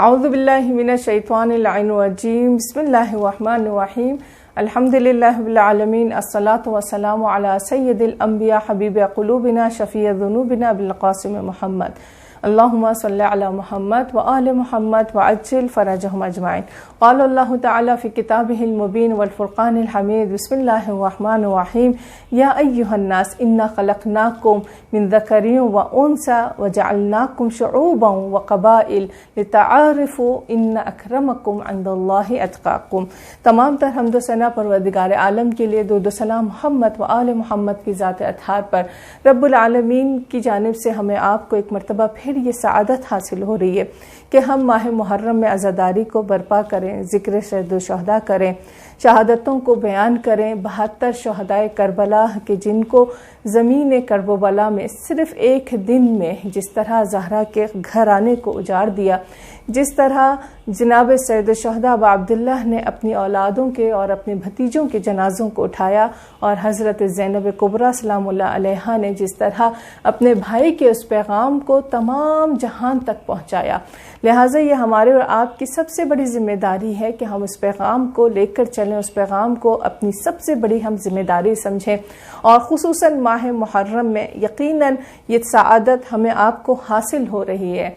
اعوذ باللہ من الشیطان اللعین الرجیم بسم اللہ الرحمن الرحیم الحمدللہ رب العالمین الصلاة والسلام علی سید الانبیاء حبیب قلوبنا شفیع ذنوبنا بالقاسم محمد اللہم صلی علی محمد وآل محمد وعجل فرجہم اجمعین. قال اللہ تعالی فی کتابہ المبین والفرقان الحمید بسم اللہ الرحمن الرحیم یا ایہا الناس انا خلقناکم من ذکر وانثی وجعلناکم شعوبا وقبائل لتعارفوا ان اکرمکم عند اللہ اتقاکم. تمام تر حمد و ثنا پروردگار عالم کے لیے، درود و سلام محمد و آل محمد کی ذات اطہار پر. رب العالمین کی جانب سے ہمیں آپ کو ایک مرتبہ پھر یہ سعادت حاصل ہو رہی ہے کہ ہم ماہ محرم میں عزاداری کو برپا کریں، ذکر شہید و شہداء کریں، شہادتوں کو بیان کریں. 72 شہدائے کربلا کہ جن کو زمین کرب و بلا میں صرف ایک دن میں جس طرح زہرا کے گھرانے کو اجاڑ دیا، جس طرح جناب سید الشہداء ابا عبداللہ نے اپنی اولادوں کے اور اپنے بھتیجوں کے جنازوں کو اٹھایا، اور حضرت زینب کبریٰ سلام اللہ علیہا نے جس طرح اپنے بھائی کے اس پیغام کو تمام جہان تک پہنچایا، لہٰذا یہ ہمارے اور آپ کی سب سے بڑی ذمہ داری ہے کہ ہم اس پیغام کو لے کر چلیں، اس پیغام کو اپنی سب سے بڑی ہم ذمہ داری سمجھیں. اور خصوصاً ماہ محرم میں یقیناً یہ سعادت ہمیں آپ کو حاصل ہو رہی ہے.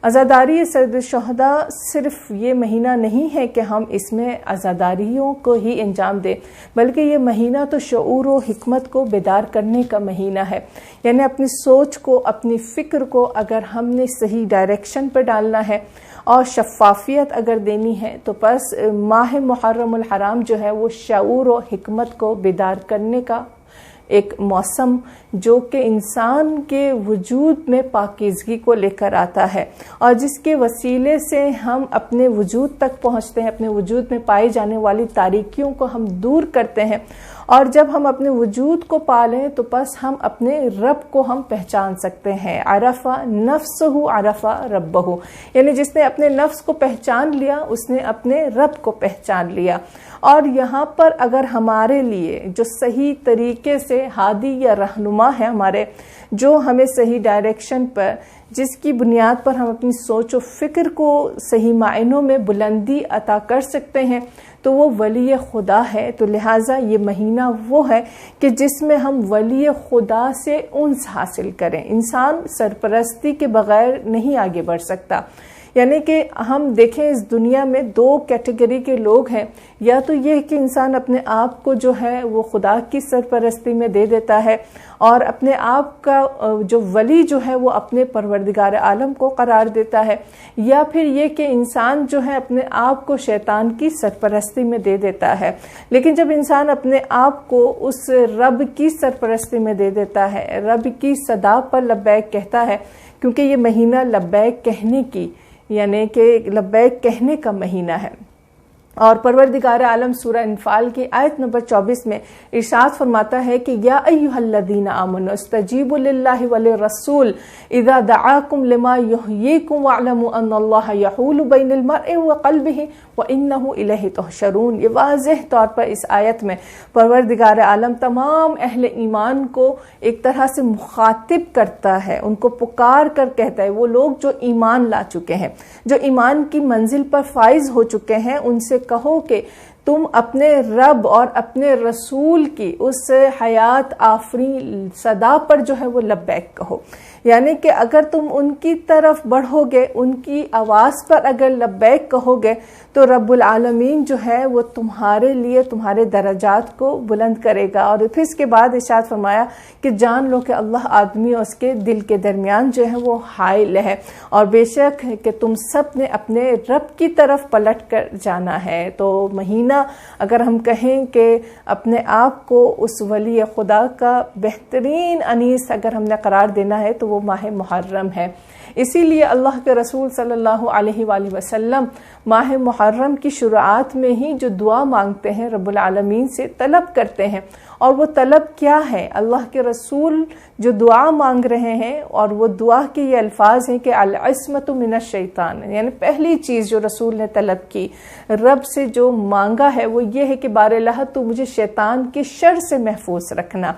عزاداری سید الشہداء صرف یہ مہینہ نہیں ہے کہ ہم اس میں عزاداریوں کو ہی انجام دیں، بلکہ یہ مہینہ تو شعور و حکمت کو بیدار کرنے کا مہینہ ہے. یعنی اپنی سوچ کو، اپنی فکر کو اگر ہم نے صحیح ڈائریکشن پر ڈالنا ہے اور شفافیت اگر دینی ہے تو بس ماہ محرم الحرام جو ہے وہ شعور و حکمت کو بیدار کرنے کا ایک موسم جو کہ انسان کے وجود میں پاکیزگی کو لے کر آتا ہے، اور جس کے وسیلے سے ہم اپنے وجود تک پہنچتے ہیں، اپنے وجود میں پائی جانے والی تاریکیوں کو ہم دور کرتے ہیں. اور جب ہم اپنے وجود کو پالیں تو بس ہم اپنے رب کو ہم پہچان سکتے ہیں. عرفہ نفسہ عرفہ ربہ، یعنی جس نے اپنے نفس کو پہچان لیا اس نے اپنے رب کو پہچان لیا. اور یہاں پر اگر ہمارے لیے جو صحیح طریقے سے ہادی یا رہنما ہے ہمارے، جو ہمیں صحیح ڈائریکشن پر، جس کی بنیاد پر ہم اپنی سوچ و فکر کو صحیح معنوں میں بلندی عطا کر سکتے ہیں، تو وہ ولی خدا ہے. تو لہٰذا یہ مہینہ وہ ہے کہ جس میں ہم ولی خدا سے انس حاصل کریں. انسان سرپرستی کے بغیر نہیں آگے بڑھ سکتا. یعنی کہ ہم دیکھیں اس دنیا میں 2 کیٹیگری کے لوگ ہیں، یا تو یہ کہ انسان اپنے آپ کو جو ہے وہ خدا کی سرپرستی میں دے دیتا ہے اور اپنے آپ کا جو ولی جو ہے وہ اپنے پروردگار عالم کو قرار دیتا ہے، یا پھر یہ کہ انسان جو ہے اپنے آپ کو شیطان کی سرپرستی میں دے دیتا ہے. لیکن جب انسان اپنے آپ کو اس رب کی سرپرستی میں دے دیتا ہے، رب کی صدا پر لبیک کہتا ہے، کیونکہ یہ مہینہ لبیک کہنے کی، یعنی کہ لبیک کہنے کا مہینہ ہے. اور پروردگار عالم سورہ انفال کی آیت نمبر 24 میں ارشاد فرماتا ہے کہ یا ایھا الذین آمنوا استجیبوا للہ وللرسول اذا دعاکم لما یحییکم واعلموا ان اللہ یحول بین المرء وقلبہ وانہ الیہ تحشرون. یہ واضح طور پر اس آیت میں پروردگار عالم تمام اہل ایمان کو ایک طرح سے مخاطب کرتا ہے، ان کو پکار کر کہتا ہے، وہ لوگ جو ایمان لا چکے ہیں، جو ایمان کی منزل پر فائز ہو چکے ہیں، ان سے کہو کہ تم اپنے رب اور اپنے رسول کی اس حیات آفرین صدا پر جو ہے وہ لبیک کہو. یعنی کہ اگر تم ان کی طرف بڑھو گے، ان کی آواز پر اگر لبیک کہو گے تو رب العالمین جو ہے وہ تمہارے لیے تمہارے درجات کو بلند کرے گا. اور پھر اس کے بعد ارشاد فرمایا کہ جان لو کہ اللہ آدمی اور اس کے دل کے درمیان جو ہے وہ حائل ہے، اور بے شک کہ تم سب نے اپنے رب کی طرف پلٹ کر جانا ہے. تو مہینہ اگر ہم کہیں کہ اپنے آپ کو اس ولی خدا کا بہترین انیس اگر ہم نے قرار دینا ہے تو وہ ماہ محرم ہے. اسی لیے اللہ کے رسول صلی اللہ علیہ وآلہ وسلم ماہ محرم کی شروعات میں ہی جو دعا مانگتے ہیں رب العالمین سے، طلب کرتے ہیں. اور وہ طلب کیا ہے؟ اللہ کے رسول جو دعا مانگ رہے ہیں، اور وہ دعا کے یہ الفاظ ہیں کہ العصمۃ من الشیطان، یعنی پہلی چیز جو رسول نے طلب کی، رب سے جو مانگا ہے وہ یہ ہے کہ بار الہ تو مجھے شیطان کے شر سے محفوظ رکھنا.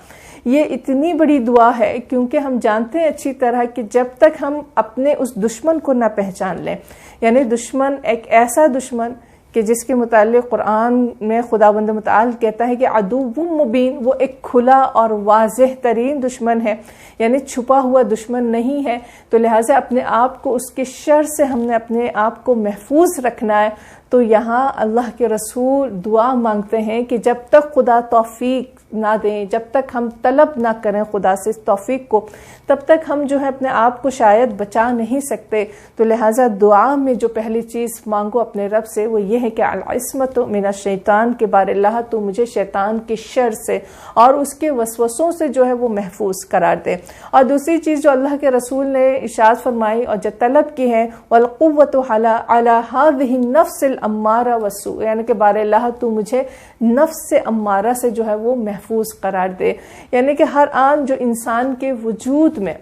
یہ اتنی بڑی دعا ہے کیونکہ ہم جانتے ہیں اچھی طرح کہ جب تک ہم اپنے اس دشمن کو نہ پہچان لیں، یعنی دشمن ایک ایسا دشمن کہ جس کے متعلق قرآن میں خداوند متعال کہتا ہے کہ عدو مبین، وہ ایک کھلا اور واضح ترین دشمن ہے، یعنی چھپا ہوا دشمن نہیں ہے، تو لہٰذا اپنے آپ کو اس کے شر سے ہم نے اپنے آپ کو محفوظ رکھنا ہے۔ تو یہاں اللہ کے رسول دعا مانگتے ہیں کہ جب تک خدا توفیق نہ دیں، جب تک ہم طلب نہ کریں خدا سے توفیق کو، تب تک ہم جو ہے اپنے آپ کو شاید بچا نہیں سکتے۔ تو لہٰذا دعا میں جو پہلی چیز مانگو اپنے رب سے وہ یہ ہے کہ العصمۃ من الشیطان، کے بارے اللہ تو مجھے شیطان کے شر سے اور اس کے وسوسوں سے جو ہے وہ محفوظ قرار دے۔ اور دوسری چیز جو اللہ کے رسول نے ارشاد فرمائی اور جو طلب کی ہے، والقوۃ علی هذه النفس الامارہ والسوء، یعنی کہ بارے اللہ تو مجھے نفس امارہ سے جو ہے وہ محفوظ قرار دے، یعنی کہ ہر آن جو انسان کے وجود میں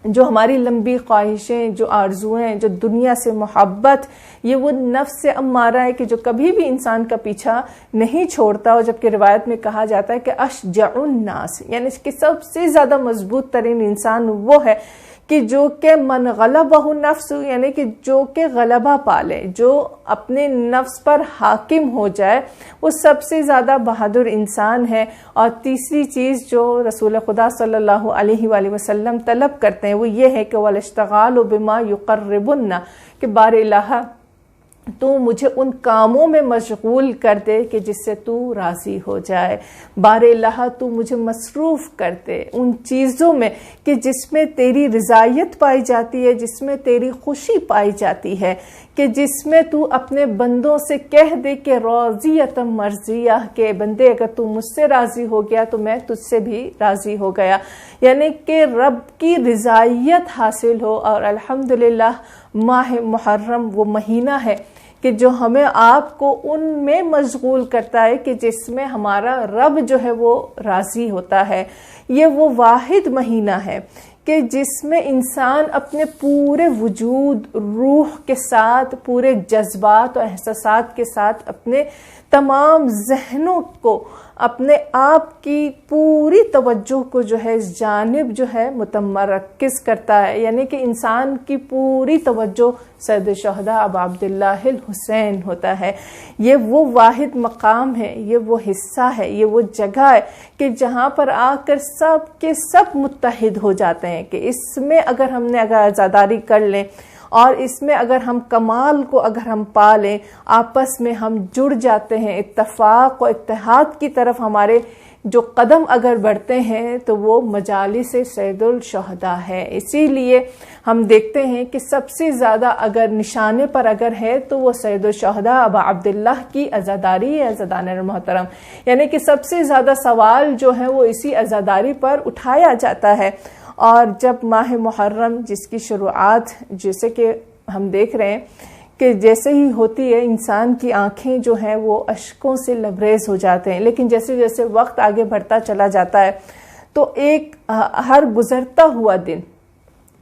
جو ہماری لمبی خواہشیں، جو آرزویں، جو دنیا سے محبت، یہ وہ نفس امارہ ہے کہ جو کبھی بھی انسان کا پیچھا نہیں چھوڑتا، اور جبکہ روایت میں کہا جاتا ہے کہ اشجع الناس، یعنی کہ سب سے زیادہ مضبوط ترین انسان وہ ہے کہ جو کہ من غلبہ نفس، یعنی کہ جو کہ غلبہ پالے، جو اپنے نفس پر حاکم ہو جائے، وہ سب سے زیادہ بہادر انسان ہے۔ اور تیسری چیز جو رسول خدا صلی اللہ علیہ وآلہ وسلم طلب کرتے ہیں وہ یہ ہے کہ والاشتغال بما یقربنا، کہ بار الہ تو مجھے ان کاموں میں مشغول کر دے کہ جس سے تو راضی ہو جائے، بار الہ تو مجھے مصروف کر دے ان چیزوں میں کہ جس میں تیری رضایت پائی جاتی ہے، جس میں تیری خوشی پائی جاتی ہے، کہ جس میں تو اپنے بندوں سے کہہ دے کہ راضیۃ مرضیہ، کہ بندے اگر تو مجھ سے راضی ہو گیا تو میں تجھ سے بھی راضی ہو گیا، یعنی کہ رب کی رضایت حاصل ہو۔ اور الحمدللہ ماہ محرم وہ مہینہ ہے کہ جو ہمیں آپ کو ان میں مشغول کرتا ہے کہ جس میں ہمارا رب جو ہے وہ راضی ہوتا ہے۔ یہ وہ واحد مہینہ ہے کہ جس میں انسان اپنے پورے وجود، روح کے ساتھ، پورے جذبات اور احساسات کے ساتھ اپنے تمام ذہنوں کو، اپنے آپ کی پوری توجہ کو جو ہے اس جانب جو ہے متمرکز کرتا ہے، یعنی کہ انسان کی پوری توجہ سید الشہداء ابا عبداللہ الحسین ہوتا ہے۔ یہ وہ واحد مقام ہے، یہ وہ حصہ ہے، یہ وہ جگہ ہے کہ جہاں پر آ کر سب کے سب متحد ہو جاتے ہیں کہ اس میں اگر ہم نے عزاداری کر لیں اور اس میں اگر ہم کمال کو اگر ہم پا لیں، آپس میں ہم جڑ جاتے ہیں، اتفاق و اتحاد کی طرف ہمارے جو قدم اگر بڑھتے ہیں تو وہ مجالس سید الشہداء ہے۔ اسی لیے ہم دیکھتے ہیں کہ سب سے زیادہ اگر نشانے پر اگر ہے تو وہ سید الشہداء ابا عبداللہ کی عزاداری ہے۔ عزادان محترم، یعنی کہ سب سے زیادہ سوال جو ہے وہ اسی عزاداری پر اٹھایا جاتا ہے۔ اور جب ماہ محرم جس کی شروعات جیسے کہ ہم دیکھ رہے ہیں کہ جیسے ہی ہوتی ہے انسان کی آنکھیں جو ہیں وہ اشکوں سے لبریز ہو جاتے ہیں، لیکن جیسے جیسے وقت آگے بڑھتا چلا جاتا ہے تو ایک ہر گزرتا ہوا دن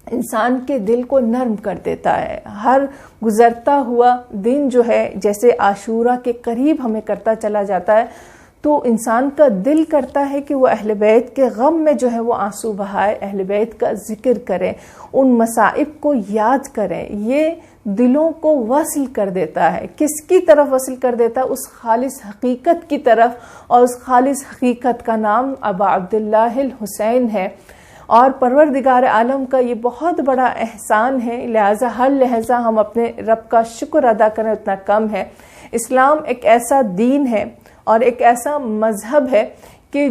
انسان کے دل کو نرم کر دیتا ہے۔ ہر گزرتا ہوا دن جو ہے جیسے عاشورہ کے قریب ہمیں کرتا چلا جاتا ہے تو انسان کا دل کرتا ہے کہ وہ اہل بیت کے غم میں جو ہے وہ آنسو بہائے، اہل بیت کا ذکر کریں، ان مصائب کو یاد کریں۔ یہ دلوں کو وصل کر دیتا ہے، کس کی طرف وصل کر دیتا ہے؟ اس خالص حقیقت کی طرف، اور اس خالص حقیقت کا نام ابا عبداللہ الحسین ہے۔ اور پروردگار عالم کا یہ بہت بڑا احسان ہے، لہٰذا ہر لحظہ ہم اپنے رب کا شکر ادا کریں اتنا کم ہے۔ اسلام ایک ایسا دین ہے اور ایک ایسا مذہب ہے کہ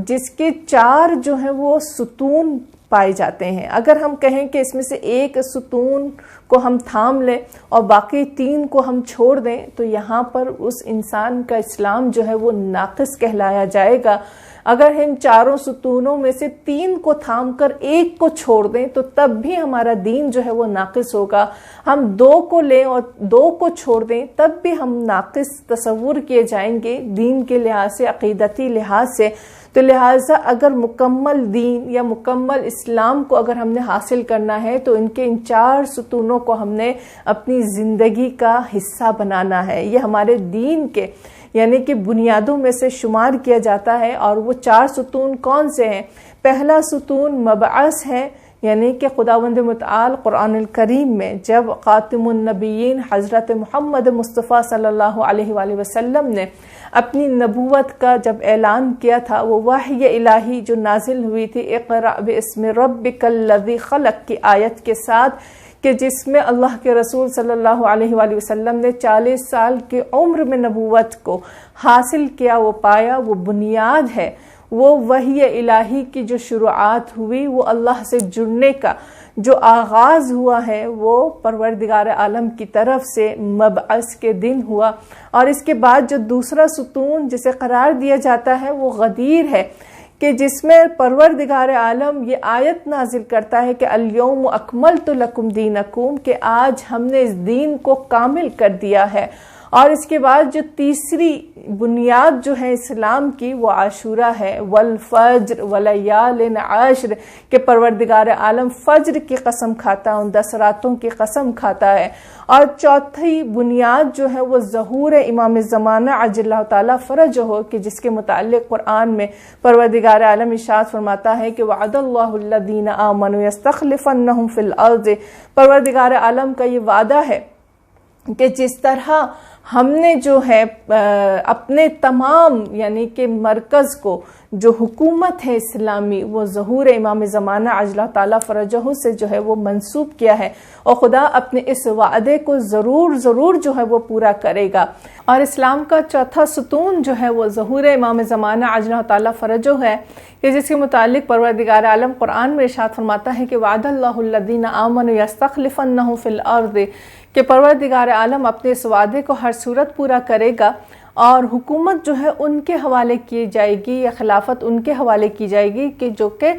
جس کے 4 جو ہیں وہ ستون پائے جاتے ہیں۔ اگر ہم کہیں کہ اس میں سے ایک ستون کو ہم تھام لیں اور باقی 3 کو ہم چھوڑ دیں تو یہاں پر اس انسان کا اسلام جو ہے وہ ناقص کہلایا جائے گا۔ اگر ہم 4 ستونوں میں سے 3 کو تھام کر 1 کو چھوڑ دیں تو تب بھی ہمارا دین جو ہے وہ ناقص ہوگا۔ ہم 2 کو لیں اور 2 کو چھوڑ دیں تب بھی ہم ناقص تصور کیے جائیں گے دین کے لحاظ سے، عقیدتی لحاظ سے۔ تو لہٰذا اگر مکمل دین یا مکمل اسلام کو اگر ہم نے حاصل کرنا ہے تو ان 4 ستونوں کو ہم نے اپنی زندگی کا حصہ بنانا ہے۔ یہ ہمارے دین کے یعنی کہ بنیادوں میں سے شمار کیا جاتا ہے۔ اور وہ 4 ستون کون سے ہیں؟ پہلا ستون مبعث ہے، یعنی کہ خداوند متعال قرآن الکریم میں جب خاتم النبیین حضرت محمد مصطفیٰ صلی اللہ علیہ وآلہ وسلم نے اپنی نبوت کا جب اعلان کیا تھا، وہ وحی الہی جو نازل ہوئی تھی اقرأ باسم ربک الذی خلق کی آیت کے ساتھ، کہ جس میں اللہ کے رسول صلی اللہ علیہ وآلہ وسلم نے 40 سال کی عمر میں نبوت کو حاصل کیا، وہ پایا، وہ بنیاد ہے۔ وہ وحی الہی کی جو شروعات ہوئی، وہ اللہ سے جڑنے کا جو آغاز ہوا ہے، وہ پروردگار عالم کی طرف سے مبعث کے دن ہوا۔ اور اس کے بعد جو دوسرا ستون جسے قرار دیا جاتا ہے وہ غدیر ہے، کہ جس میں پروردگار عالم یہ آیت نازل کرتا ہے کہ الیوم اکملت لکم دینکم، کہ آج ہم نے اس دین کو کامل کر دیا ہے۔ اور اس کے بعد جو تیسری بنیاد جو ہے اسلام کی وہ عاشورہ ہے، والفجر ولیال عشر، کہ پروردگار عالم فجر کی قسم کھاتا ہے، ان 10 راتوں کی قسم کھاتا ہے۔ اور چوتھی بنیاد جو ہے وہ ظہور امام زمانہ عجل اللہ تعالیٰ فرجہ ہو، کہ جس کے متعلق قرآن میں پروردگار عالم ارشاد فرماتا ہے کہ وعد اللہ الذین آمنوا یستخلفنہم فی الارض، پروردگار عالم کا یہ وعدہ ہے کہ جس طرح ہم نے جو ہے اپنے تمام یعنی کہ مرکز کو جو حکومت ہے اسلامی وہ ظہور امام زمانہ عجل اللہ تعالیٰ فرجہ سے جو ہے وہ منسوب کیا ہے، اور خدا اپنے اس وعدے کو ضرور جو ہے وہ پورا کرے گا۔ اور اسلام کا چوتھا ستون جو ہے وہ ظہور امام زمانہ عجل اللہ تعالیٰ فرجہ ہے، کہ جس کے متعلق پروردگار عالم قرآن میں ارشاد فرماتا ہے کہ وعد اللہ الذین آمنوا یستخلفنہم فی الارض، کہ پروردگار عالم اپنے اس وعدے کو ہر صورت پورا کرے گا، اور حکومت جو ہے ان کے حوالے کی جائے گی، یا خلافت ان کے حوالے کی جائے گی، کہ جو کہ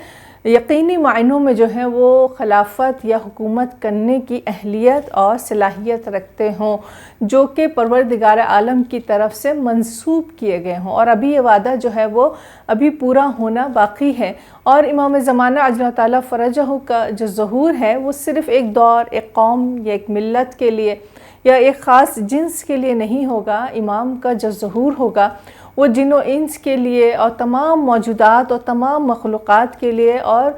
یقینی معنوں میں جو ہے وہ خلافت یا حکومت کرنے کی اہلیت اور صلاحیت رکھتے ہوں، جو کہ پروردگار عالم کی طرف سے منسوب کیے گئے ہوں۔ اور ابھی یہ وعدہ جو ہے وہ ابھی پورا ہونا باقی ہے۔ اور امام زمانہ عجل اللہ تعالیٰ فرجہ کا جو ظہور ہے وہ صرف ایک دور، ایک قوم یا ایک ملت کے لیے یا ایک خاص جنس کے لیے نہیں ہوگا۔ امام کا جو ظہور ہوگا وہ جن و انس کے لیے اور تمام موجودات اور تمام مخلوقات کے لیے، اور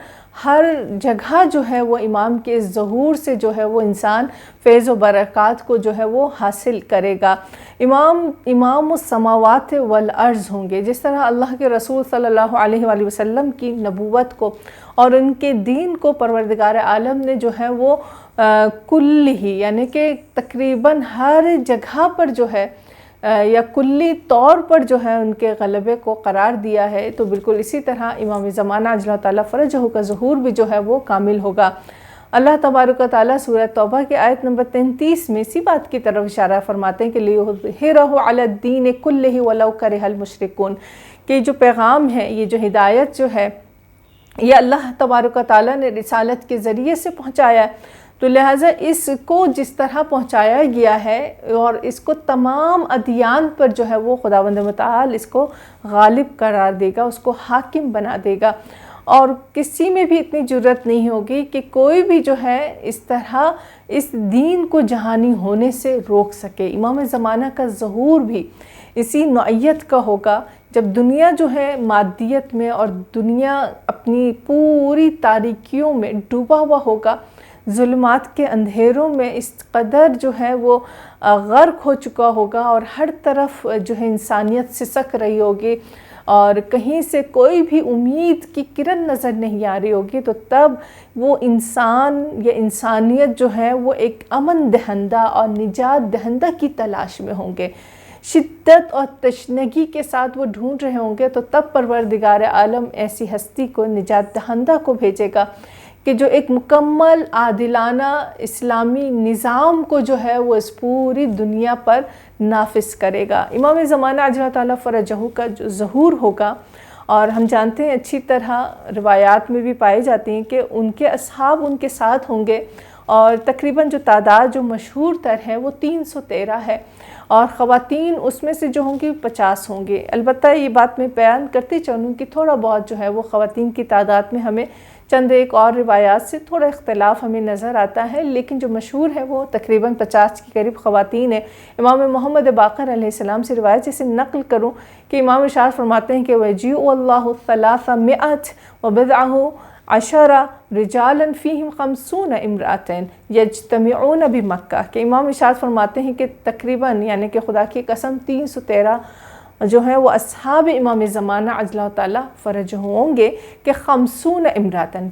ہر جگہ جو ہے وہ امام کے اس ظہور سے جو ہے وہ انسان فیض و برکات کو جو ہے وہ حاصل کرے گا۔ امام السماوات والارض ہوں گے، جس طرح اللہ کے رسول صلی اللہ علیہ وآلہ وسلم کی نبوت کو اور ان کے دین کو پروردگار عالم نے جو ہے وہ کل ہی یعنی کہ تقریباً ہر جگہ پر جو ہے یا کلی طور پر جو ہے ان کے غلبے کو قرار دیا ہے، تو بالکل اسی طرح امام زمانہ عجل اللہ تعالیٰ فرجہ کا ظہور بھی جو ہے وہ کامل ہوگا۔ اللہ تبارک و تعالیٰ سورہ توبہ کی آیت نمبر 33 میں اسی بات کی طرف اشارہ فرماتے ہیں کہ لِيُظْهِرَهُ عَلَى الدِّينِ كُلِّهِ وَلَوْ كَرِهَ الْمُشْرِكُونَ، کہ جو پیغام ہے، یہ جو ہدایت جو ہے، یہ اللہ تبارک و تعالیٰ نے رسالت کے ذریعے سے پہنچایا ہے، تو لہٰذا اس کو جس طرح پہنچایا گیا ہے اور اس کو تمام ادیان پر جو ہے وہ خداوند متعال اس کو غالب قرار دے گا، اس کو حاکم بنا دے گا، اور کسی میں بھی اتنی جرت نہیں ہوگی کہ کوئی بھی جو ہے اس طرح اس دین کو جہانی ہونے سے روک سکے۔ امام زمانہ کا ظہور بھی اسی نوعیت کا ہوگا، جب دنیا جو ہے مادیت میں اور دنیا اپنی پوری تاریکیوں میں ڈوبا ہوا ہوگا، ظلمات کے اندھیروں میں اس قدر جو ہے وہ غرق ہو چکا ہوگا، اور ہر طرف جو ہے انسانیت سسک رہی ہوگی، اور کہیں سے کوئی بھی امید کی کرن نظر نہیں آ رہی ہوگی، تو تب وہ انسان یا انسانیت جو ہے وہ ایک امن دہندہ اور نجات دہندہ کی تلاش میں ہوں گے، شدت اور تشنگی کے ساتھ وہ ڈھونڈ رہے ہوں گے، تو تب پروردگار عالم ایسی ہستی کو نجات دہندہ کو بھیجے گا کہ جو ایک مکمل عادلانہ اسلامی نظام کو جو ہے وہ اس پوری دنیا پر نافذ کرے گا۔ امام زمانہ عجل اللہ تعالیٰ فرجہ کا جو ظہور ہوگا، اور ہم جانتے ہیں اچھی طرح روایات میں بھی پائی جاتی ہیں کہ ان کے اصحاب ان کے ساتھ ہوں گے، اور تقریباً جو تعداد جو مشہور تر ہے وہ 313 ہے، اور خواتین اس میں سے جو ہوں گی 50 ہوں گے۔ البتہ یہ بات میں بیان کرتی چلوں کہ تھوڑا بہت جو ہے وہ خواتین کی تعداد میں ہمیں چند ایک اور روایات سے تھوڑا اختلاف ہمیں نظر آتا ہے، لیکن جو مشہور ہے وہ تقریباً 50 کے قریب خواتین ہیں۔ امام محمد باقر علیہ السلام سے روایت جسے نقل کروں کہ امام ارشاد فرماتے ہیں کہ وَيَجِيءُ اللَّهُ 300 وَبِضْعَهُ 10 رِجَالًا فِيهِمْ 50 امرأة يَجْتَمِعُونَ بِمَکہ، کہ امام ارشاد فرماتے ہیں کہ تقریباً یعنی کہ خدا کی قسم 313 جو ہے وہ اصحاب امام زمانہ عجلہ تعالیٰ فرج ہوں گے کہ 50 امراتن،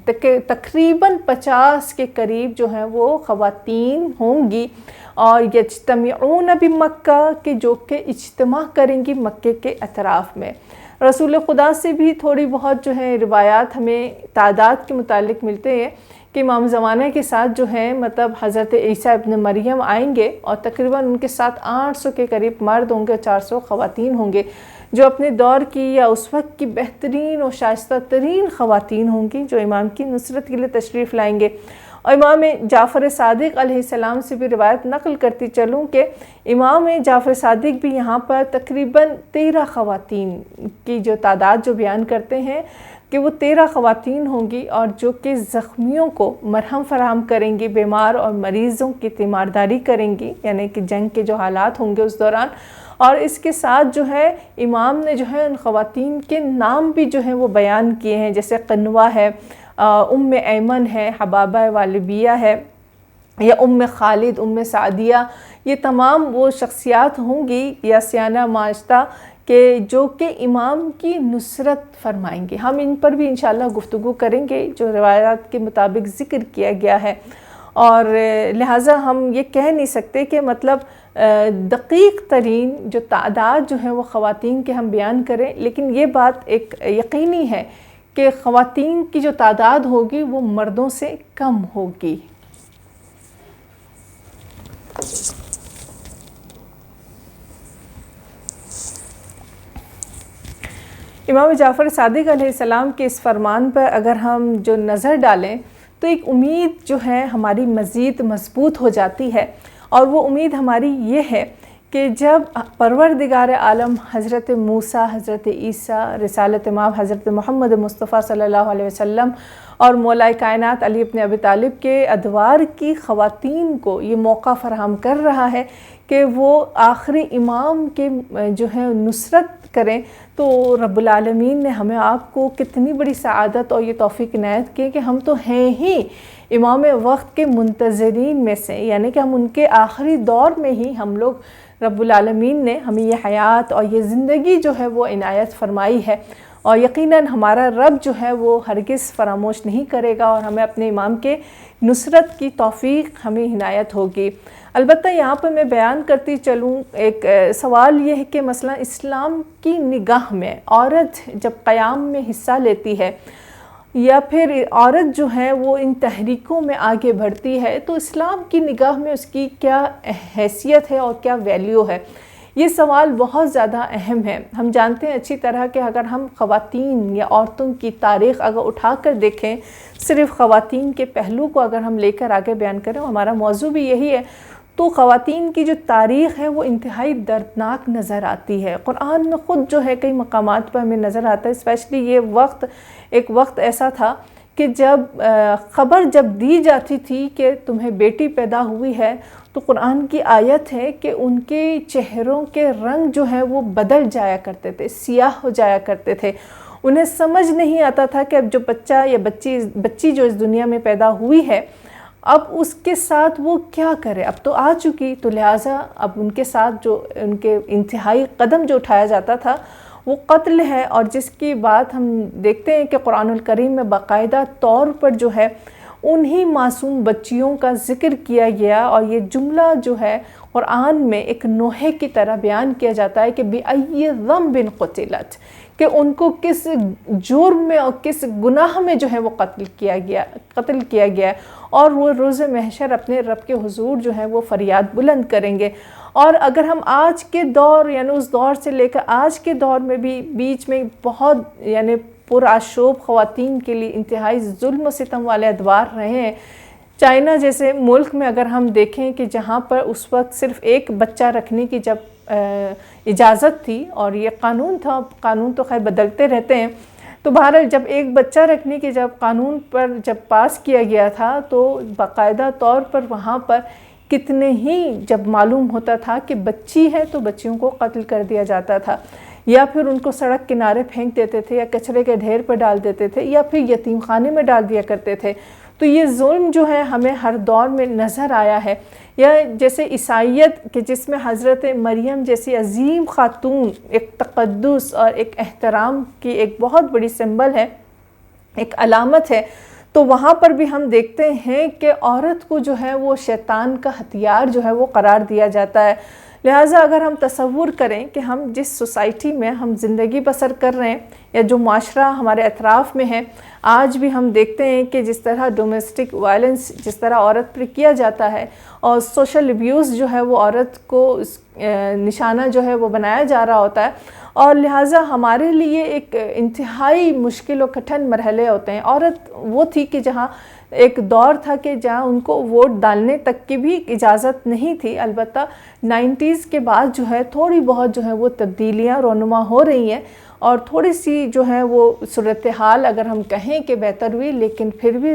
تقریباً 50 کے قریب جو ہیں وہ خواتین ہوں گی، اور یجتمعون بمکہ کہ جو کہ اجتماع کریں گی مکے کے اطراف میں۔ رسول خدا سے بھی تھوڑی بہت جو ہے روایات ہمیں تعداد کے متعلق ملتے ہیں کہ امام زمانہ کے ساتھ جو ہیں مطلب حضرت عیسیٰ ابن مریم آئیں گے، اور تقریباً ان کے ساتھ 800 کے قریب مرد ہوں گے، 400 خواتین ہوں گے، جو اپنے دور کی یا اس وقت کی بہترین اور شائستہ ترین خواتین ہوں گی جو امام کی نصرت کے لیے تشریف لائیں گے۔ اور امام جعفر صادق علیہ السلام سے بھی روایت نقل کرتی چلوں کہ امام جعفر صادق بھی یہاں پر تقریباً 13 خواتین کی جو تعداد جو بیان کرتے ہیں کہ وہ 13 خواتین ہوں گی، اور جو کہ زخمیوں کو مرہم فراہم کریں گی، بیمار اور مریضوں کی تیمارداری کریں گی، یعنی کہ جنگ کے جو حالات ہوں گے اس دوران۔ اور اس کے ساتھ جو ہے امام نے جو ہے ان خواتین کے نام بھی جو ہیں وہ بیان کیے ہیں، جیسے قنوہ ہے، ام ایمن ہے، حبابہ والبیہ ہے، یا ام خالد، ام سعدیہ، یہ تمام وہ شخصیات ہوں گی یا سیانہ معاشتہ کہ جو کہ امام کی نصرت فرمائیں گے۔ ہم ان پر بھی انشاءاللہ گفتگو کریں گے جو روایات کے مطابق ذکر کیا گیا ہے، اور لہٰذا ہم یہ کہہ نہیں سکتے کہ مطلب دقیق ترین جو تعداد جو ہے وہ خواتین کے ہم بیان کریں، لیکن یہ بات ایک یقینی ہے کہ خواتین کی جو تعداد ہوگی وہ مردوں سے کم ہوگی۔ امام جعفر صادق علیہ السلام کے اس فرمان پر اگر ہم جو نظر ڈالیں تو ایک امید جو ہے ہماری مزید مضبوط ہو جاتی ہے، اور وہ امید ہماری یہ ہے کہ جب پروردگار عالم حضرت موسیٰ، حضرت عیسیٰ، رسالت امام حضرت محمد مصطفیٰ صلی اللہ علیہ وسلم اور مولا کائنات علی ابن ابی طالب کے ادوار کی خواتین کو یہ موقع فراہم کر رہا ہے کہ وہ آخری امام کے جو ہے نصرت کریں، تو رب العالمین نے ہمیں آپ کو کتنی بڑی سعادت اور یہ توفیق عنایت کی کہ ہم تو ہیں ہی امام وقت کے منتظرین میں سے، یعنی کہ ہم ان کے آخری دور میں ہی ہم لوگ رب العالمین نے ہمیں یہ حیات اور یہ زندگی جو ہے وہ عنایت فرمائی ہے، اور یقیناً ہمارا رب جو ہے وہ ہرگز فراموش نہیں کرے گا، اور ہمیں اپنے امام کے نصرت کی توفیق ہمیں عنایت ہوگی۔ البتہ یہاں پر میں بیان کرتی چلوں ایک سوال یہ ہے کہ مثلا اسلام کی نگاہ میں عورت جب قیام میں حصہ لیتی ہے یا پھر عورت جو ہے وہ ان تحریکوں میں آگے بڑھتی ہے، تو اسلام کی نگاہ میں اس کی کیا حیثیت ہے اور کیا ویلیو ہے؟ یہ سوال بہت زیادہ اہم ہے۔ ہم جانتے ہیں اچھی طرح کہ اگر ہم خواتین یا عورتوں کی تاریخ اگر اٹھا کر دیکھیں، صرف خواتین کے پہلو کو اگر ہم لے کر آگے بیان کریں، ہمارا موضوع بھی یہی ہے، تو خواتین کی جو تاریخ ہے وہ انتہائی دردناک نظر آتی ہے۔ قرآن میں خود جو ہے کئی مقامات پر ہمیں نظر آتا ہے، اسپیشلی یہ وقت ایک وقت ایسا تھا کہ جب خبر جب دی جاتی تھی کہ تمہیں بیٹی پیدا ہوئی ہے، تو قرآن کی آیت ہے کہ ان کے چہروں کے رنگ جو ہے وہ بدل جایا کرتے تھے، سیاہ ہو جایا کرتے تھے۔ انہیں سمجھ نہیں آتا تھا کہ اب جو بچہ یا بچی جو اس دنیا میں پیدا ہوئی ہے، اب اس کے ساتھ وہ کیا کرے، اب تو آ چکی، تو لہٰذا اب ان کے ساتھ جو ان کے انتہائی قدم جو اٹھایا جاتا تھا وہ قتل ہے، اور جس کی بات ہم دیکھتے ہیں کہ قرآن الکریم میں باقاعدہ طور پر جو ہے انہی معصوم بچیوں کا ذکر کیا گیا، اور یہ جملہ جو ہے قرآن میں ایک نوحے کی طرح بیان کیا جاتا ہے کہ بِأَيِّ ذَنبٍ قُتِلَتْ، کہ ان کو کس جرم میں اور کس گناہ میں جو ہے وہ قتل کیا گیا، اور وہ روز محشر اپنے رب کے حضور جو ہے وہ فریاد بلند کریں گے۔ اور اگر ہم آج کے دور یعنی اس دور سے لے کر آج کے دور میں بھی بیچ میں بہت یعنی پرآشوب خواتین کے لیے انتہائی ظلم و ستم والے ادوار رہے ہیں، چائنا جیسے ملک میں اگر ہم دیکھیں کہ جہاں پر اس وقت صرف ایک بچہ رکھنے کی جب اجازت تھی، اور یہ قانون تھا، قانون تو خیر بدلتے رہتے ہیں، تو بہرحال جب ایک بچہ رکھنے کی جب قانون پر جب پاس کیا گیا تھا تو باقاعدہ طور پر وہاں پر کتنے ہی جب معلوم ہوتا تھا کہ بچی ہے تو بچیوں کو قتل کر دیا جاتا تھا، یا پھر ان کو سڑک کنارے پھینک دیتے تھے، یا کچرے کے ڈھیر پر ڈال دیتے تھے، یا پھر یتیم خانے میں ڈال دیا کرتے تھے۔ تو یہ ظلم جو ہے ہمیں ہر دور میں نظر آیا ہے۔ یا جیسے عیسائیت کہ جس میں حضرت مریم جیسی عظیم خاتون ایک تقدس اور ایک احترام کی ایک بہت بڑی سمبل ہے، ایک علامت ہے، تو وہاں پر بھی ہم دیکھتے ہیں کہ عورت کو جو ہے وہ شیطان کا ہتھیار جو ہے وہ قرار دیا جاتا ہے۔ لہٰذا اگر ہم تصور کریں کہ ہم جس سوسائٹی میں ہم زندگی بسر کر رہے ہیں، یا جو معاشرہ ہمارے اطراف میں ہے، آج بھی ہم دیکھتے ہیں کہ جس طرح ڈومیسٹک وائلنس جس طرح عورت پر کیا جاتا ہے، اور سوشل ابیوز جو ہے وہ عورت کو نشانہ جو ہے وہ بنایا جا رہا ہوتا ہے، اور لہٰذا ہمارے لیے ایک انتہائی مشکل و کٹھن مرحلے ہوتے ہیں۔ عورت وہ تھی کہ جہاں ایک دور تھا کہ جہاں ان کو ووٹ ڈالنے تک کی بھی اجازت نہیں تھی، البتہ 90s کے بعد جو ہے تھوڑی بہت جو ہے وہ تبدیلیاں رونما ہو رہی ہیں، اور تھوڑی سی جو ہے وہ صورتحال اگر ہم کہیں کہ بہتر ہوئی، لیکن پھر بھی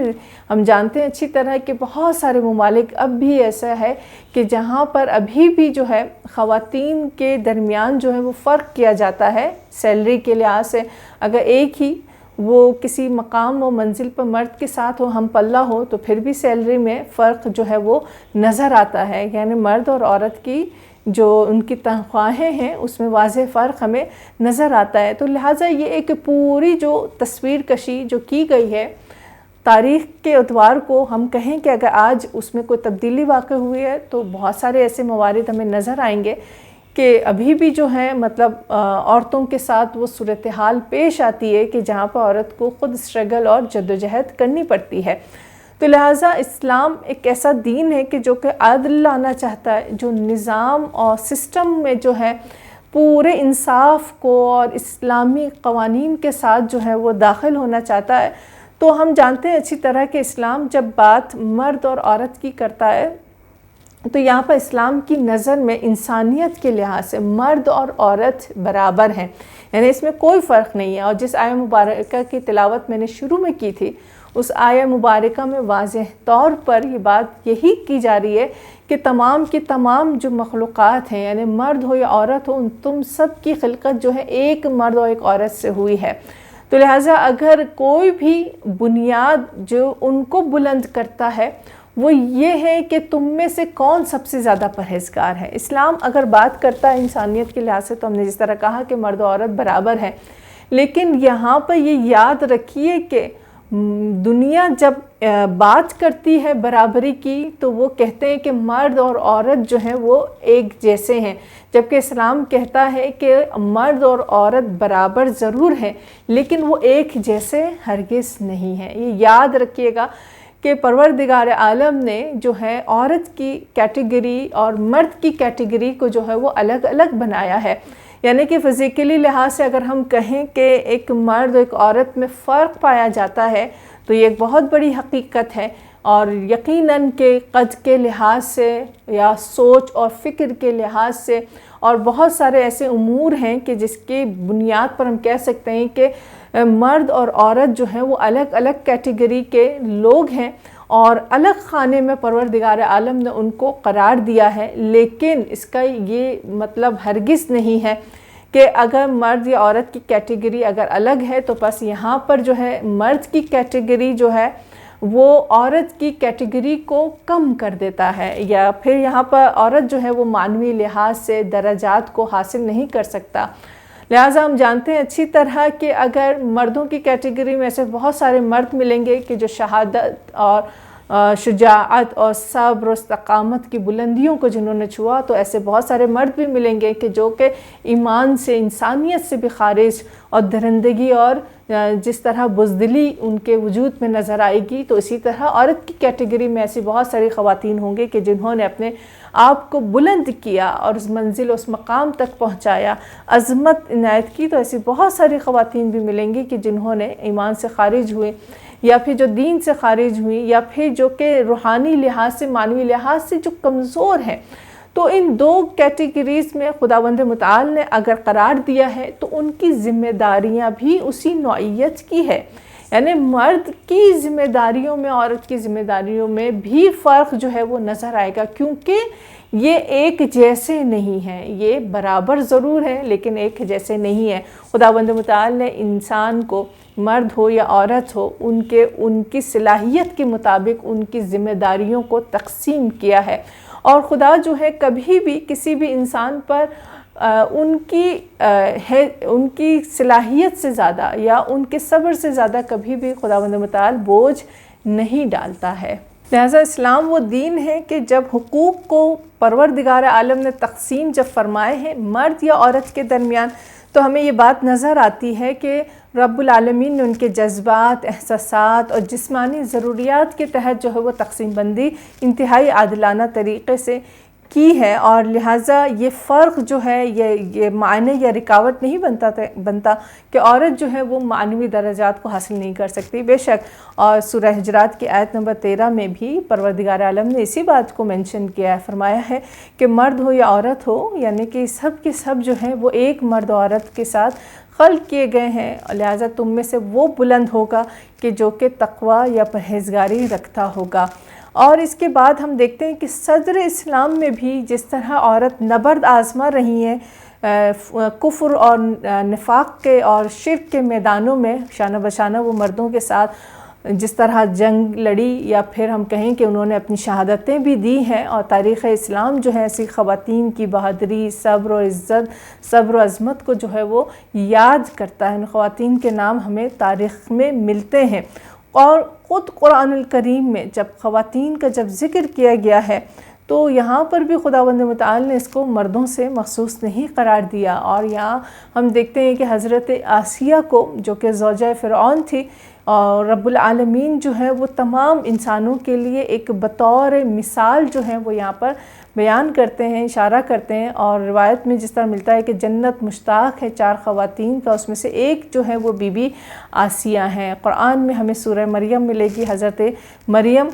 ہم جانتے ہیں اچھی طرح کہ بہت سارے ممالک اب بھی ایسا ہے کہ جہاں پر ابھی بھی جو ہے خواتین کے درمیان جو ہے وہ فرق کیا جاتا ہے سیلری کے لحاظ سے۔ اگر ایک ہی وہ کسی مقام و منزل پر مرد کے ساتھ ہم پلہ ہو تو پھر بھی سیلری میں فرق جو ہے وہ نظر آتا ہے، یعنی مرد اور عورت کی جو ان کی تنخواہیں ہیں اس میں واضح فرق ہمیں نظر آتا ہے۔ تو لہٰذا یہ ایک پوری جو تصویر کشی جو کی گئی ہے تاریخ کے اتوار کو، ہم کہیں کہ اگر آج اس میں کوئی تبدیلی واقع ہوئی ہے تو بہت سارے ایسے موارد ہمیں نظر آئیں گے کہ ابھی بھی جو ہے مطلب عورتوں کے ساتھ وہ صورتحال پیش آتی ہے کہ جہاں پر عورت کو خود اسٹرگل اور جدوجہد کرنی پڑتی ہے۔ تو لہٰذا اسلام ایک ایسا دین ہے کہ جو کہ عدل لانا چاہتا ہے، جو نظام اور سسٹم میں جو ہے پورے انصاف کو اور اسلامی قوانین کے ساتھ جو ہے وہ داخل ہونا چاہتا ہے۔ تو ہم جانتے ہیں اچھی طرح کہ اسلام جب بات مرد اور عورت کی کرتا ہے تو یہاں پر اسلام کی نظر میں انسانیت کے لحاظ سے مرد اور عورت برابر ہیں، یعنی اس میں کوئی فرق نہیں ہے۔ اور جس آیہ مبارکہ کی تلاوت میں نے شروع میں کی تھی، اس آیہ مبارکہ میں واضح طور پر یہ بات یہی کی جا رہی ہے کہ تمام کی تمام جو مخلوقات ہیں، یعنی مرد ہو یا عورت ہو، تم سب کی خلقت جو ہے ایک مرد اور ایک عورت سے ہوئی ہے۔ تو لہٰذا اگر کوئی بھی بنیاد جو ان کو بلند کرتا ہے وہ یہ ہے کہ تم میں سے کون سب سے زیادہ پرہیزگار ہے۔ اسلام اگر بات کرتا ہے انسانیت کے لحاظ سے تو ہم نے جس طرح کہا کہ مرد و عورت برابر ہے، لیکن یہاں پر یہ یاد رکھیے کہ دنیا جب بات کرتی ہے برابری کی تو وہ کہتے ہیں کہ مرد اور عورت جو ہیں وہ ایک جیسے ہیں، جبکہ اسلام کہتا ہے کہ مرد اور عورت برابر ضرور ہیں لیکن وہ ایک جیسے ہرگز نہیں ہیں۔ یہ یاد رکھیے گا کہ پروردگار عالم نے جو ہے عورت کی کیٹیگری اور مرد کی کیٹیگری کو جو ہے وہ الگ الگ بنایا ہے، یعنی کہ فزیکلی لحاظ سے اگر ہم کہیں کہ ایک مرد اور ایک عورت میں فرق پایا جاتا ہے تو یہ ایک بہت بڑی حقیقت ہے، اور یقیناً کہ قد کے لحاظ سے یا سوچ اور فکر کے لحاظ سے اور بہت سارے ایسے امور ہیں کہ جس کی بنیاد پر ہم کہہ سکتے ہیں کہ مرد اور عورت جو ہیں وہ الگ الگ کیٹیگری کے لوگ ہیں اور الگ خانے میں پروردگار عالم نے ان کو قرار دیا ہے، لیکن اس کا یہ مطلب ہرگز نہیں ہے کہ اگر مرد یا عورت کی کیٹیگری اگر الگ ہے تو بس یہاں پر جو ہے مرد کی کیٹیگری جو ہے وہ عورت کی کیٹیگری کو کم کر دیتا ہے، یا پھر یہاں پر عورت جو ہے وہ معنوی لحاظ سے درجات کو حاصل نہیں کر سکتا۔ لہٰذا ہم جانتے ہیں اچھی طرح کہ اگر مردوں کی کیٹیگری میں ایسے بہت سارے مرد ملیں گے کہ جو شہادت اور شجاعت اور صبر و استقامت کی بلندیوں کو جنہوں نے چھوا، تو ایسے بہت سارے مرد بھی ملیں گے کہ جو کہ ایمان سے، انسانیت سے بھی خارج اور درندگی اور جس طرح بزدلی ان کے وجود میں نظر آئے گی، تو اسی طرح عورت کی کیٹیگری میں ایسی بہت ساری خواتین ہوں گے کہ جنہوں نے اپنے آپ کو بلند کیا اور اس منزل اس مقام تک پہنچایا، عظمت عنایت کی۔ تو ایسی بہت ساری خواتین بھی ملیں گی کہ جنہوں نے ایمان سے خارج ہوئے، یا پھر جو دین سے خارج ہوئی، یا پھر جو کہ روحانی لحاظ سے، معنوی لحاظ سے جو کمزور ہیں۔ تو ان دو کیٹیگریز میں خداوند متعال نے اگر قرار دیا ہے تو ان کی ذمہ داریاں بھی اسی نوعیت کی ہے، یعنی مرد کی ذمہ داریوں میں، عورت کی ذمہ داریوں میں بھی فرق جو ہے وہ نظر آئے گا، کیونکہ یہ ایک جیسے نہیں ہیں، یہ برابر ضرور ہے لیکن ایک جیسے نہیں ہے۔ خداوند متعال نے انسان کو، مرد ہو یا عورت ہو، ان کی صلاحیت کے مطابق ان کی ذمہ داریوں کو تقسیم کیا ہے، اور خدا جو ہے کبھی بھی کسی بھی انسان پر ان کی صلاحیت سے زیادہ یا ان کے صبر سے زیادہ کبھی بھی خداوند متعال بوجھ نہیں ڈالتا ہے۔ لہٰذا اسلام وہ دین ہے کہ جب حقوق کو پروردگار عالم نے تقسیم جب فرمائے ہیں مرد یا عورت کے درمیان، تو ہمیں یہ بات نظر آتی ہے کہ رب العالمین نے ان کے جذبات، احساسات اور جسمانی ضروریات کے تحت جو ہے وہ تقسیم بندی انتہائی عادلانہ طریقے سے کی ہے، اور لہٰذا یہ فرق جو ہے یہ معنی یا رکاوٹ نہیں بنتا کہ عورت جو ہے وہ معنوی درجات کو حاصل نہیں کر سکتی۔ بے شک، اور سورہ حجرات کی آیت نمبر 13 میں بھی پروردگار عالم نے اسی بات کو منشن کیا ہے، فرمایا ہے کہ مرد ہو یا عورت ہو، یعنی کہ سب کے سب جو ہیں وہ ایک مرد و عورت کے ساتھ خلق کیے گئے ہیں، لہٰذا تم میں سے وہ بلند ہوگا کہ جو کہ تقوی یا پرہیزگاری رکھتا ہوگا۔ اور اس کے بعد ہم دیکھتے ہیں کہ صدر اسلام میں بھی جس طرح عورت نبرد آزما رہی ہیں کفر اور نفاق کے اور شرک کے میدانوں میں، شانہ بشانہ وہ مردوں کے ساتھ جس طرح جنگ لڑی، یا پھر ہم کہیں کہ انہوں نے اپنی شہادتیں بھی دی ہیں، اور تاریخ اسلام جو ہے ایسی خواتین کی بہادری، صبر و عزت، صبر و عظمت کو جو ہے وہ یاد کرتا ہے۔ ان خواتین کے نام ہمیں تاریخ میں ملتے ہیں، اور خود قرآن الکریم میں جب خواتین کا جب ذکر کیا گیا ہے تو یہاں پر بھی خداوند متعال نے اس کو مردوں سے مخصوص نہیں قرار دیا، اور یہاں ہم دیکھتے ہیں کہ حضرت آسیہ کو جو کہ زوجہ فرعون تھی، اور رب العالمین جو ہے وہ تمام انسانوں کے لیے ایک بطور مثال جو ہے وہ یہاں پر بیان کرتے ہیں، اشارہ کرتے ہیں، اور روایت میں جس طرح ملتا ہے کہ جنت مشتاق ہے 4 خواتین کا، اس میں سے ایک جو ہے وہ بی بی آسیہ ہیں۔ قرآن میں ہمیں سورہ مریم ملے گی، حضرت مریم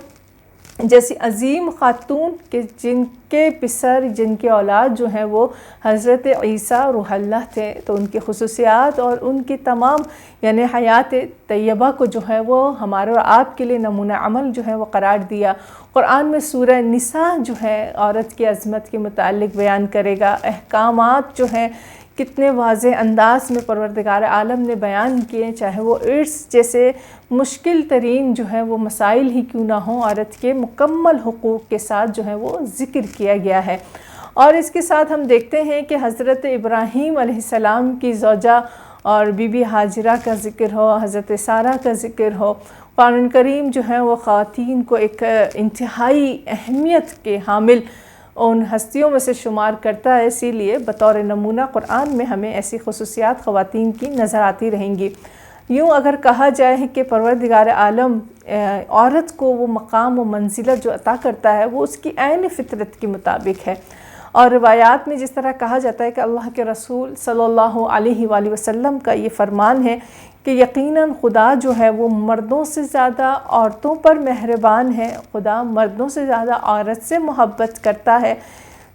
جیسی عظیم خاتون کہ جن کے پسر، جن کے اولاد جو ہیں وہ حضرت عیسیٰ روح اللہ تھے، تو ان کی خصوصیات اور ان کی تمام یعنی حیات طیبہ کو جو ہے وہ ہمارے اور آپ کے لیے نمونہ عمل جو ہے وہ قرار دیا۔ قرآن میں سورہ نساء جو ہے عورت کی عظمت کے متعلق بیان کرے گا، احکامات جو ہیں کتنے واضح انداز میں پروردگار عالم نے بیان کیے، چاہے وہ ارث جیسے مشکل ترین جو ہے وہ مسائل ہی کیوں نہ ہوں، عورت کے مکمل حقوق کے ساتھ جو ہے وہ ذکر کیا گیا ہے۔ اور اس کے ساتھ ہم دیکھتے ہیں کہ حضرت ابراہیم علیہ السلام کی زوجہ اور بی بی ہاجرہ کا ذکر ہو، حضرت سارہ کا ذکر ہو، قرآن کریم جو ہے وہ خواتین کو ایک انتہائی اہمیت کے حامل ان ہستیوں میں سے شمار کرتا ہے، اسی لیے بطور نمونہ قرآن میں ہمیں ایسی خصوصیات خواتین کی نظر آتی رہیں گی۔ یوں اگر کہا جائے کہ پروردگار عالم عورت کو وہ مقام و منزلت جو عطا کرتا ہے وہ اس کی عین فطرت کے مطابق ہے، اور روایات میں جس طرح کہا جاتا ہے کہ اللہ کے رسول صلی اللہ علیہ وآلہ وسلم کا یہ فرمان ہے کہ یقیناً خدا جو ہے وہ مردوں سے زیادہ عورتوں پر مہربان ہے، خدا مردوں سے زیادہ عورت سے محبت کرتا ہے۔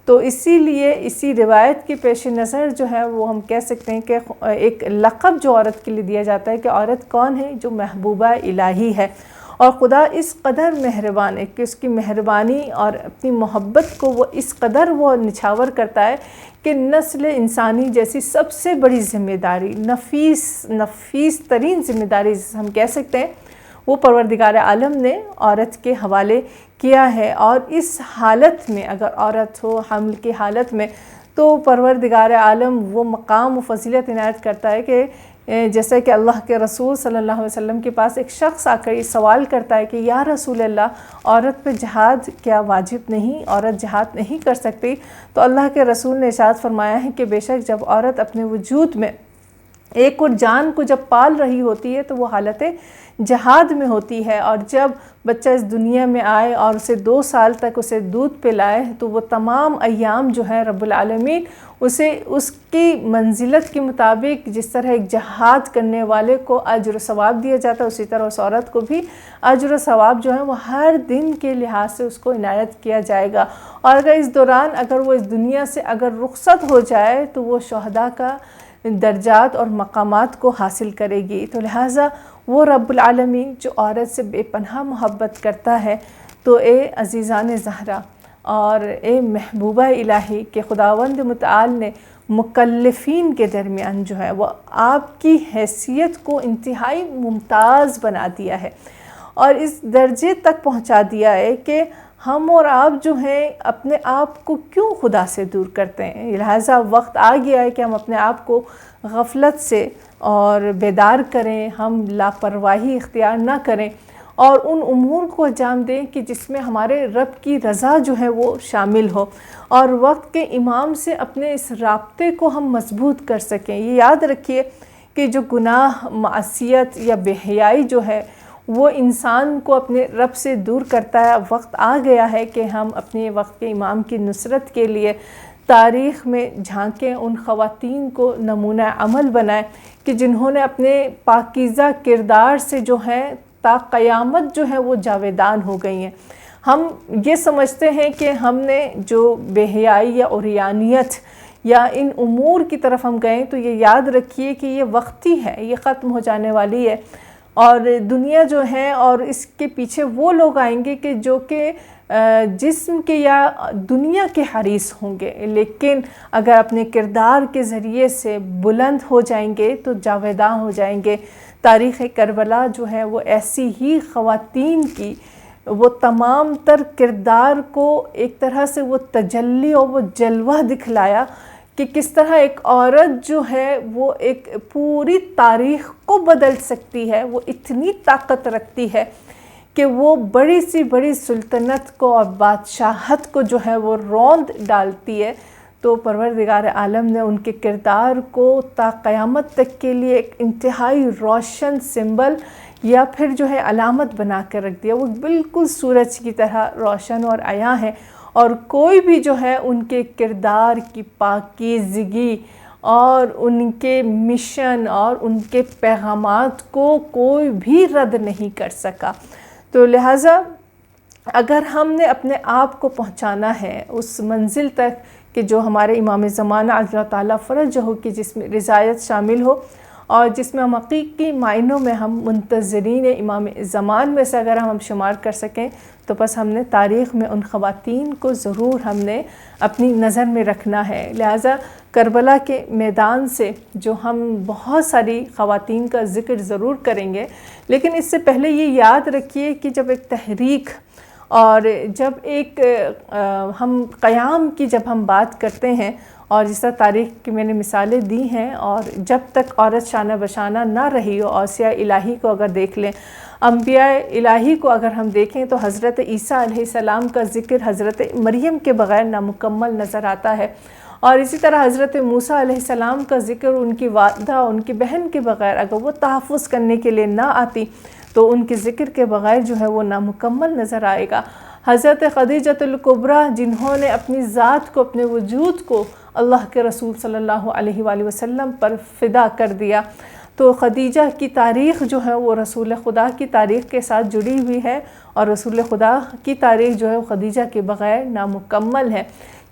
تو اسی لیے اسی روایت کے پیش نظر جو ہے وہ ہم کہہ سکتے ہیں کہ ایک لقب جو عورت کے لیے دیا جاتا ہے کہ عورت کون ہے، جو محبوبہ الہی ہے، اور خدا اس قدر مہربان ہے کہ اس کی مہربانی اور اپنی محبت کو وہ اس قدر وہ نچھاور کرتا ہے کہ نسل انسانی جیسی سب سے بڑی ذمہ داری، نفیس ترین ذمہ داری جسے ہم کہہ سکتے ہیں، وہ پروردگار عالم نے عورت کے حوالے کیا ہے۔ اور اس حالت میں اگر عورت ہو حمل کی حالت میں، تو پروردگار عالم وہ مقام و فضیلت عنایت کرتا ہے کہ جیسا کہ اللہ کے رسول صلی اللہ علیہ وسلم کے پاس ایک شخص آ کر یہ سوال کرتا ہے کہ یا رسول اللہ، عورت پہ جہاد کیا واجب نہیں، عورت جہاد نہیں کر سکتی؟ تو اللہ کے رسول نے ارشاد فرمایا ہے کہ بے شک جب عورت اپنے وجود میں ایک اور جان کو جب پال رہی ہوتی ہے تو وہ حالت جہاد میں ہوتی ہے، اور جب بچہ اس دنیا میں آئے اور اسے 2 سال تک اسے دودھ پلائے تو وہ تمام ایام جو ہے رب العالمین اسے اس کی منزلت کے مطابق، جس طرح ایک جہاد کرنے والے کو اجر و ثواب دیا جاتا ہے، اسی طرح اس عورت کو بھی اجر و ثواب جو ہے وہ ہر دن کے لحاظ سے اس کو عنایت کیا جائے گا، اور اگر اس دوران اگر وہ اس دنیا سے اگر رخصت ہو جائے تو وہ شہداء کا درجات اور مقامات کو حاصل کرے گی۔ تو لہٰذا وہ رب العالمین جو عورت سے بے پناہ محبت کرتا ہے، تو اے عزیزان زہرا اور اے محبوبہ الہی کہ خداوند متعال نے مکلفین کے درمیان جو ہے وہ آپ کی حیثیت کو انتہائی ممتاز بنا دیا ہے، اور اس درجے تک پہنچا دیا ہے کہ ہم اور آپ جو ہیں اپنے آپ کو کیوں خدا سے دور کرتے ہیں۔ لہٰذا وقت آ گیا ہے کہ ہم اپنے آپ کو غفلت سے اور بیدار کریں، ہم لاپرواہی اختیار نہ کریں اور ان امور کو انجام دیں کہ جس میں ہمارے رب کی رضا جو ہے وہ شامل ہو، اور وقت کے امام سے اپنے اس رابطے کو ہم مضبوط کر سکیں۔ یہ یاد رکھیے کہ جو گناہ، معصیت یا بے حیائی جو ہے وہ انسان کو اپنے رب سے دور کرتا ہے۔ وقت آ گیا ہے کہ ہم اپنے وقت کے امام کی نصرت کے لیے تاریخ میں جھانکیں، ان خواتین کو نمونہ عمل بنائیں کہ جنہوں نے اپنے پاکیزہ کردار سے جو ہے تا قیامت جو ہے وہ جاویدان ہو گئی ہیں۔ ہم یہ سمجھتے ہیں کہ ہم نے جو بے حیائی یا عریانیت یا ان امور کی طرف ہم گئے، تو یہ یاد رکھیے کہ یہ وقتی ہے، یہ ختم ہو جانے والی ہے، اور دنیا جو ہے اور اس کے پیچھے وہ لوگ آئیں گے کہ جو کہ جسم کے یا دنیا کے حریص ہوں گے، لیکن اگر اپنے کردار کے ذریعے سے بلند ہو جائیں گے تو جاویداں ہو جائیں گے۔ تاریخ کربلا جو ہے وہ ایسی ہی خواتین کی وہ تمام تر کردار کو ایک طرح سے وہ تجلی اور وہ جلوہ دکھلایا کہ کس طرح ایک عورت جو ہے وہ ایک پوری تاریخ کو بدل سکتی ہے، وہ اتنی طاقت رکھتی ہے کہ وہ بڑی سی بڑی سلطنت کو اور بادشاہت کو جو ہے وہ روند ڈالتی ہے۔ تو پروردگار عالم نے ان کے کردار کو تا قیامت تک کے لیے ایک انتہائی روشن سمبل یا پھر جو ہے علامت بنا کر رکھ دیا۔ وہ بالکل سورج کی طرح روشن اور عیاں ہے، اور کوئی بھی جو ہے ان کے کردار کی پاکیزگی اور ان کے مشن اور ان کے پیغامات کو کوئی بھی رد نہیں کر سکا۔ تو لہٰذا اگر ہم نے اپنے آپ کو پہنچانا ہے اس منزل تک کہ جو ہمارے امام زمانہ اللہ تعالیٰ فرجہ ہو، کہ جس میں رضایت شامل ہو اور جس میں ہم حقیقی معنوں میں ہم منتظرین امام زمان میں سے اگر ہم شمار کر سکیں، تو بس ہم نے تاریخ میں ان خواتین کو ضرور ہم نے اپنی نظر میں رکھنا ہے۔ لہٰذا کربلا کے میدان سے جو ہم بہت ساری خواتین کا ذکر ضرور کریں گے، لیکن اس سے پہلے یہ یاد رکھیے کہ جب ایک تحریک اور جب ایک ہم قیام کی جب ہم بات کرتے ہیں، اور جس طرح تاریخ کی میں نے مثالیں دی ہیں، اور جب تک عورت شانہ بشانہ نہ رہی ہو، اوصیاء الہی کو اگر دیکھ لیں، انبیاء الہی کو اگر ہم دیکھیں تو حضرت عیسیٰ علیہ السلام کا ذکر حضرت مریم کے بغیر نامکمل نظر آتا ہے، اور اسی طرح حضرت موسیٰ علیہ السلام کا ذکر ان کی والدہ، ان کی بہن کے بغیر اگر وہ تحفظ کرنے کے لیے نہ آتی تو ان کے ذکر کے بغیر جو ہے وہ نامکمل نظر آئے گا۔ حضرت خدیجۃ الکبریٰ جنہوں نے اپنی ذات کو، اپنے وجود کو اللہ کے رسول صلی اللہ علیہ وآلہ وسلم پر فدا کر دیا، تو خدیجہ کی تاریخ جو ہے وہ رسول خدا کی تاریخ کے ساتھ جڑی ہوئی ہے، اور رسول خدا کی تاریخ جو ہے وہ خدیجہ کے بغیر نامکمل ہے،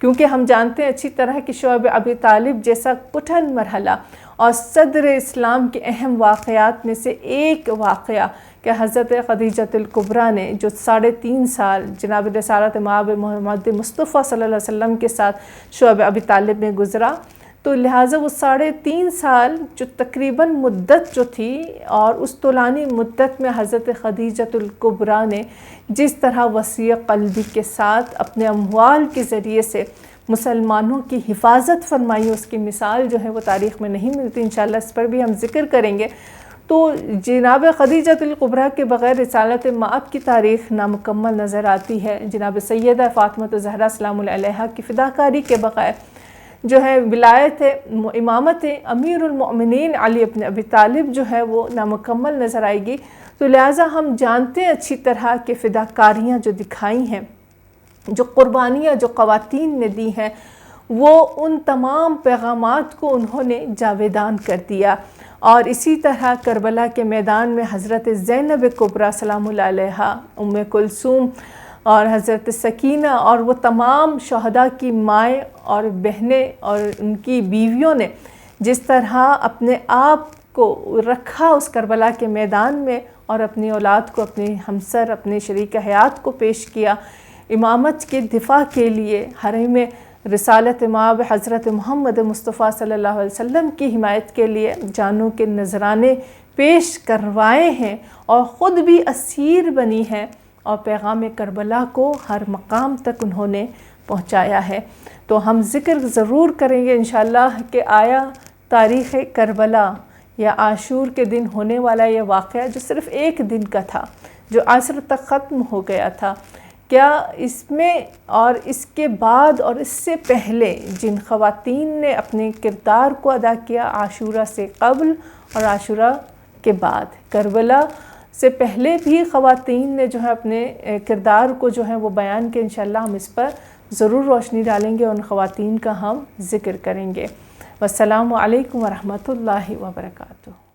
کیونکہ ہم جانتے ہیں اچھی طرح کہ شعیب ابی طالب جیسا کٹھن مرحلہ اور صدر اسلام کے اہم واقعات میں سے ایک واقعہ کہ حضرت خدیجۃ الکبریٰ نے جو 3.5 سال جناب رسالت مآب محمد مصطفیٰ صلی اللہ علیہ وسلم کے ساتھ شعیب ابی طالب میں گزرا، تو لہٰذا وہ 3.5 سال جو تقریباً مدت جو تھی، اور اس طولانی مدت میں حضرت خدیجۃ الکبریٰ نے جس طرح وسیع قلبی کے ساتھ اپنے اموال کے ذریعے سے مسلمانوں کی حفاظت فرمائی، اس کی مثال جو ہے وہ تاریخ میں نہیں ملتی، انشاءاللہ اس پر بھی ہم ذکر کریں گے۔ تو جناب خدیجۃ الکبریٰ کے بغیر رسالت مآب کی تاریخ نامکمل نظر آتی ہے، جناب سیدہ فاطمہ الزہرا سلام اللہ علیہا کی فداکاری کے بغیر جو ہے ولایت امامت امیر المؤمنین علی ابن ابی طالب جو ہے وہ نامکمل نظر آئے گی۔ تو لہٰذا ہم جانتے ہیں اچھی طرح کہ فداکاریاں جو دکھائی ہیں، جو قربانیاں جو خواتین نے دی ہیں، وہ ان تمام پیغامات کو انہوں نے جاویدان کر دیا۔ اور اسی طرح کربلا کے میدان میں حضرت زینب کبریٰ سلام اللہ علیہا، ام کلثوم اور حضرت سکینہ اور وہ تمام شہداء کی مائیں اور بہنیں اور ان کی بیویوں نے جس طرح اپنے آپ کو رکھا اس کربلا کے میدان میں اور اپنی اولاد کو، اپنے ہمسر، اپنے شریک حیات کو پیش کیا امامت کے دفاع کے لیے، حرم رسالت مآب حضرت محمد مصطفیٰ صلی اللہ علیہ وسلم کی حمایت کے لیے جانوں کے نذرانے پیش کروائے ہیں اور خود بھی اسیر بنی ہیں اور پیغام کربلا کو ہر مقام تک انہوں نے پہنچایا ہے۔ تو ہم ذکر ضرور کریں گے انشاءاللہ کہ آیا تاریخ کربلا یا عاشور کے دن ہونے والا یہ واقعہ جو صرف ایک دن کا تھا، جو عصر تک ختم ہو گیا تھا، کیا اس میں اور اس کے بعد اور اس سے پہلے جن خواتین نے اپنے کردار کو ادا کیا عاشورہ سے قبل اور عاشورہ کے بعد، کربلا سے پہلے بھی خواتین نے جو ہے اپنے کردار کو جو ہے وہ بیان کیا، انشاءاللہ ہم اس پر ضرور روشنی ڈالیں گے، ان خواتین کا ہم ذکر کریں گے۔ والسلام علیکم ورحمۃ اللہ وبرکاتہ۔